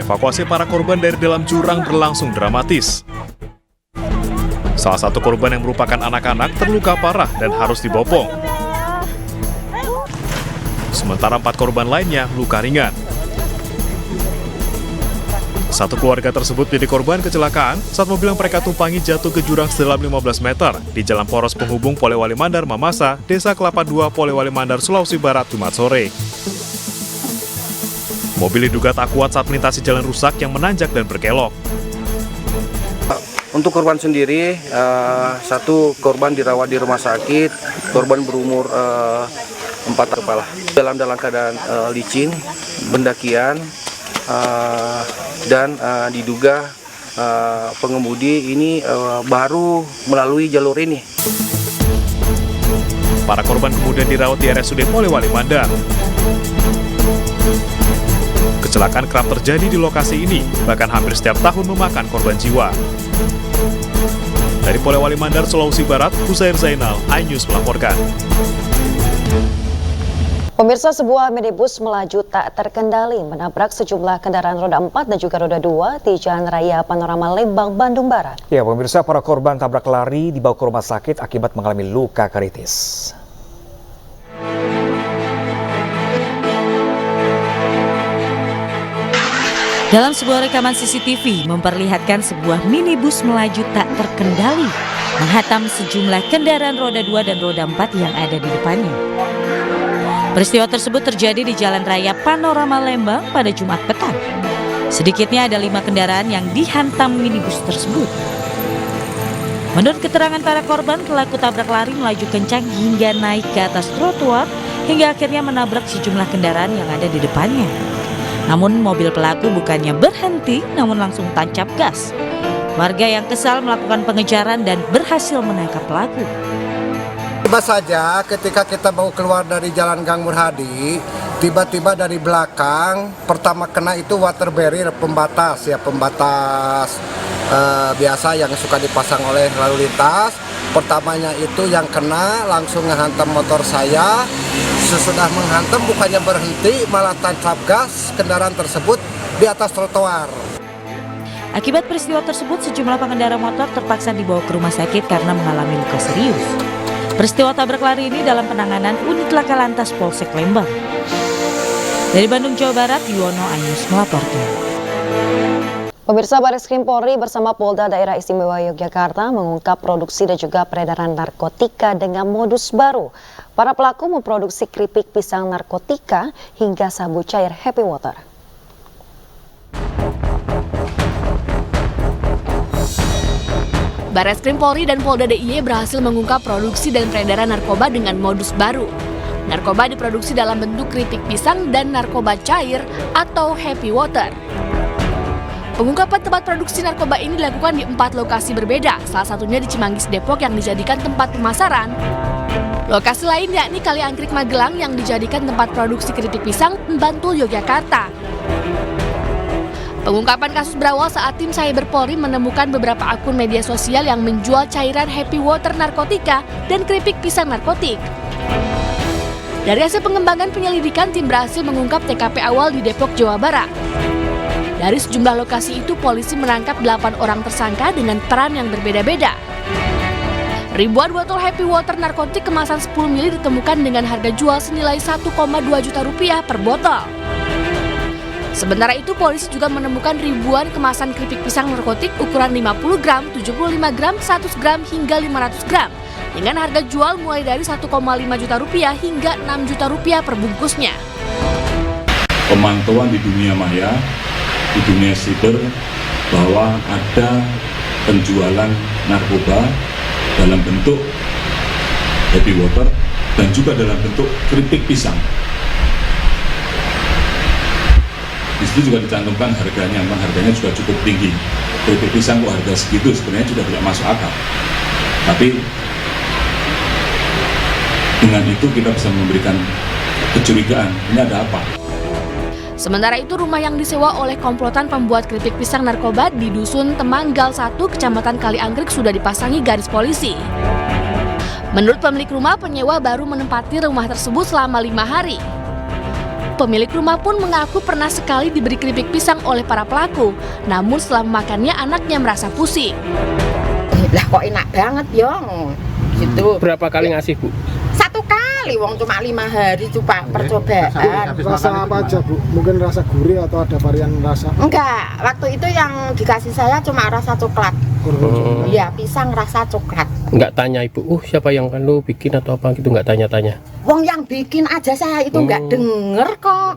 Evakuasi para korban dari dalam jurang berlangsung dramatis. Salah satu korban yang merupakan anak-anak terluka parah dan harus dibopong. Sementara 4 korban lainnya luka ringan. Satu keluarga tersebut jadi korban kecelakaan saat mobil yang mereka tumpangi jatuh ke jurang sedalam 15 meter di jalan poros penghubung Polewali Mandar Mamasa, Desa Kelapa II, Polewali Mandar, Sulawesi Barat, Jumat sore. Mobil diduga tak kuat saat melintasi jalan rusak yang menanjak dan berkelok. Untuk korban sendiri, satu korban dirawat di rumah sakit, korban berumur 4 kepala. Dalam keadaan licin, pendakian, dan diduga pengemudi ini baru melalui jalur ini. Para korban kemudian dirawat di RSUD Polewali Mandar. Kecelakaan kerap terjadi di lokasi ini, bahkan hampir setiap tahun memakan korban jiwa. Dari Polewali Mandar, Sulawesi Barat, Husair Zainal, iNews melaporkan. Pemirsa, sebuah minibus melaju tak terkendali menabrak sejumlah kendaraan roda 4 dan juga roda 2 di Jalan Raya Panorama Lembang, Bandung Barat. Ya, pemirsa, para korban tabrak lari dibawa ke rumah sakit akibat mengalami luka kritis. Dalam sebuah rekaman CCTV memperlihatkan sebuah minibus melaju tak terkendali menghantam sejumlah kendaraan roda 2 dan roda 4 yang ada di depannya. Peristiwa tersebut terjadi di Jalan Raya Panorama Lembang pada Jumat petang. Sedikitnya ada 5 kendaraan yang dihantam minibus tersebut. Menurut keterangan para korban, pelaku tabrak lari melaju kencang hingga naik ke atas trotoar hingga akhirnya menabrak sejumlah kendaraan yang ada di depannya. Namun mobil pelaku bukannya berhenti, namun langsung tancap gas. Warga yang kesal melakukan pengejaran dan berhasil menangkap pelaku. Tiba saja ketika kita mau keluar dari Jalan Gang Murhadi, tiba-tiba dari belakang pertama kena itu water barrier, pembatas biasa yang suka dipasang oleh lalu lintas. Pertamanya itu yang kena langsung menghantam motor saya. Sesudah menghantam bukannya berhenti, malah tancap gas kendaraan tersebut di atas trotoar. Akibat peristiwa tersebut, sejumlah pengendara motor terpaksa dibawa ke rumah sakit karena mengalami luka serius. Peristiwa tabrak lari ini dalam penanganan Unit Laka Lantas Polsek Lembang. Dari Bandung, Jawa Barat, Yuwono, iNews melaporkan. Pemirsa, Bareskrim Polri bersama Polda Daerah Istimewa Yogyakarta mengungkap produksi dan juga peredaran narkotika dengan modus baru. Para pelaku memproduksi keripik pisang narkotika hingga sabu cair Happy Water. Bareskrim Polri dan Polda DIY berhasil mengungkap produksi dan peredaran narkoba dengan modus baru. Narkoba diproduksi dalam bentuk keripik pisang dan narkoba cair atau Happy Water. Pengungkapan tempat produksi narkoba ini dilakukan di 4 lokasi berbeda, salah satunya di Cimanggis, Depok yang dijadikan tempat pemasaran. Lokasi lain yakni Kali Angkrik, Magelang yang dijadikan tempat produksi keripik pisang, Bantul, Yogyakarta. Pengungkapan kasus berawal saat tim Cyber Polri menemukan beberapa akun media sosial yang menjual cairan Happy Water narkotika dan keripik pisang narkotik. Dari hasil pengembangan penyelidikan, tim berhasil mengungkap TKP awal di Depok, Jawa Barat. Dari sejumlah lokasi itu, polisi menangkap 8 orang tersangka dengan peran yang berbeda-beda. Ribuan botol Happy Water narkotik kemasan 10 ml ditemukan dengan harga jual senilai 1,2 juta rupiah per botol. Sementara itu, polisi juga menemukan ribuan kemasan keripik pisang narkotik ukuran 50 gram, 75 gram, 100 gram, hingga 500 gram dengan harga jual mulai dari 1,5 juta rupiah hingga 6 juta rupiah per bungkusnya. Pemantauan di dunia maya, di dunia siber, bahwa ada penjualan narkoba dalam bentuk Happy Water dan juga dalam bentuk keripik pisang. Di situ juga dicantumkan harganya, memang harganya juga cukup tinggi. Keripik pisang kok harga segitu sebenarnya juga tidak masuk akal. Tapi dengan itu kita bisa memberikan kecurigaan, ini ada apa? Sementara itu, rumah yang disewa oleh komplotan pembuat keripik pisang narkoba di Dusun Temanggal 1, Kecamatan Kali Angkrik sudah dipasangi garis polisi. Menurut pemilik rumah, penyewa baru menempati rumah tersebut selama 5 hari. pemilik rumah pun mengaku pernah sekali diberi keripik pisang oleh para pelaku. Namun setelah memakannya anaknya merasa pusing. Lah kok enak banget Yong. Gitu. Berapa kali ngasih Bu? 1 kali, wong cuma 5 hari coba percobaan. Rasa apa aja Bu? Mungkin rasa gurih atau ada varian rasa? Enggak, waktu itu yang dikasih saya cuma rasa coklat. Iya, pisang rasa coklat. Enggak tanya Ibu, siapa yang kan lu bikin atau apa gitu, enggak tanya-tanya? Wong yang bikin aja saya itu enggak denger kok.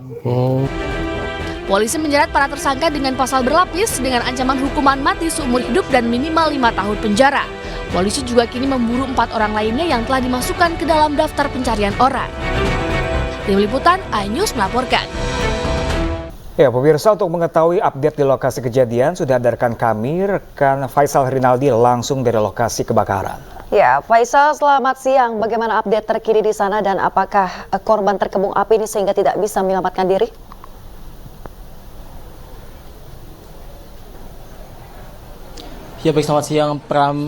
Polisi menjerat para tersangka dengan pasal berlapis dengan ancaman hukuman mati seumur hidup dan minimal 5 tahun penjara. Polisi juga kini memburu 4 orang lainnya yang telah dimasukkan ke dalam daftar pencarian orang. Tim Liputan, iNews melaporkan. Ya, pemirsa, untuk mengetahui update di lokasi kejadian sudah hadirkan kami rekan Faisal Rinaldi langsung dari lokasi kebakaran. Ya, Faisal, selamat siang. Bagaimana update terkini di sana dan apakah korban terkepung api ini sehingga tidak bisa menyelamatkan diri? Ya, baik, selamat siang Pram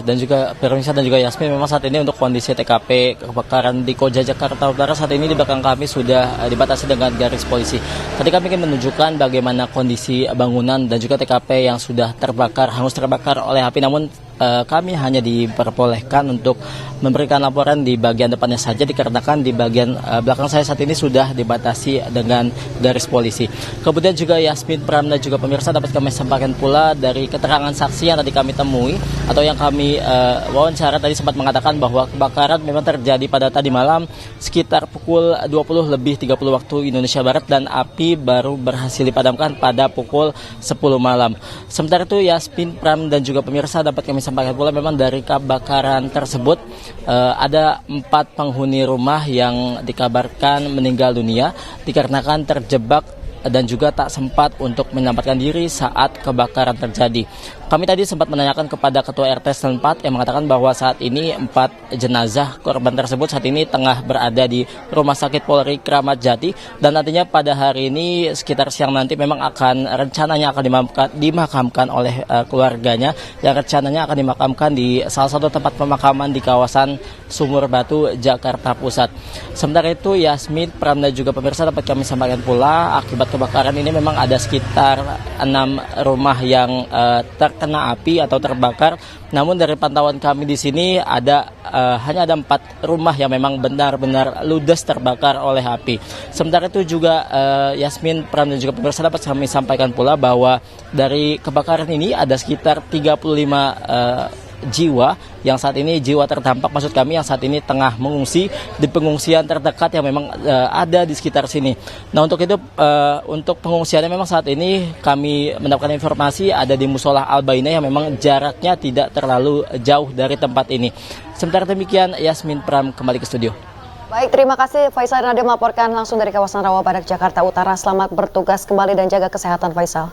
dan juga Pemirsa dan juga Yasmin. Memang saat ini untuk kondisi TKP kebakaran di Koja Jakarta Utara saat ini di belakang kami sudah dibatasi dengan garis polisi. Tadi kami ingin menunjukkan bagaimana kondisi bangunan dan juga TKP yang sudah terbakar, hangus terbakar oleh api, namun kami hanya diperbolehkan untuk memberikan laporan di bagian depannya saja dikarenakan di bagian belakang saya saat ini sudah dibatasi dengan garis polisi. Kemudian juga Yasmin, Pram dan juga pemirsa dapat kami sampaikan pula dari keterangan saksi yang tadi kami temui atau yang kami wawancara tadi sempat mengatakan bahwa kebakaran memang terjadi pada tadi malam sekitar pukul 20:30 waktu Indonesia Barat dan api baru berhasil dipadamkan pada pukul 10 malam. Sementara itu Yasmin, Pram dan juga pemirsa dapat kami sampaikan pula memang dari kebakaran tersebut ada 4 penghuni rumah yang dikabarkan meninggal dunia dikarenakan terjebak dan juga tak sempat untuk menyelamatkan diri saat kebakaran terjadi. Kami tadi sempat menanyakan kepada Ketua RT setempat yang mengatakan bahwa saat ini 4 jenazah korban tersebut saat ini tengah berada di Rumah Sakit Polri Kramat Jati dan nantinya pada hari ini sekitar siang nanti memang rencananya akan dimakamkan oleh keluarganya yang rencananya akan dimakamkan di salah satu tempat pemakaman di kawasan Sumur Batu, Jakarta Pusat. Sementara itu Yasmin, Pram dan juga pemirsa dapat kami sampaikan pula akibat kebakaran ini memang ada sekitar 6 rumah yang terkena api atau terbakar. Namun dari pantauan kami di sini hanya ada 4 rumah yang memang benar-benar ludes terbakar oleh api. Sementara itu juga Yasmin, Pram dan juga pemirsa dapat kami sampaikan pula bahwa dari kebakaran ini ada sekitar 35 jiwa yang saat ini jiwa terdampak maksud kami yang saat ini tengah mengungsi di pengungsian terdekat yang memang ada di sekitar sini. Nah untuk itu untuk pengungsiannya memang saat ini kami mendapatkan informasi ada di Musola Al-Baina yang memang jaraknya tidak terlalu jauh dari tempat ini. Sementara demikian Yasmin, Pram kembali ke studio. Baik, terima kasih Faisal Rinaldi melaporkan langsung dari kawasan Rawabadak, Jakarta Utara. Selamat bertugas kembali dan jaga kesehatan Faisal.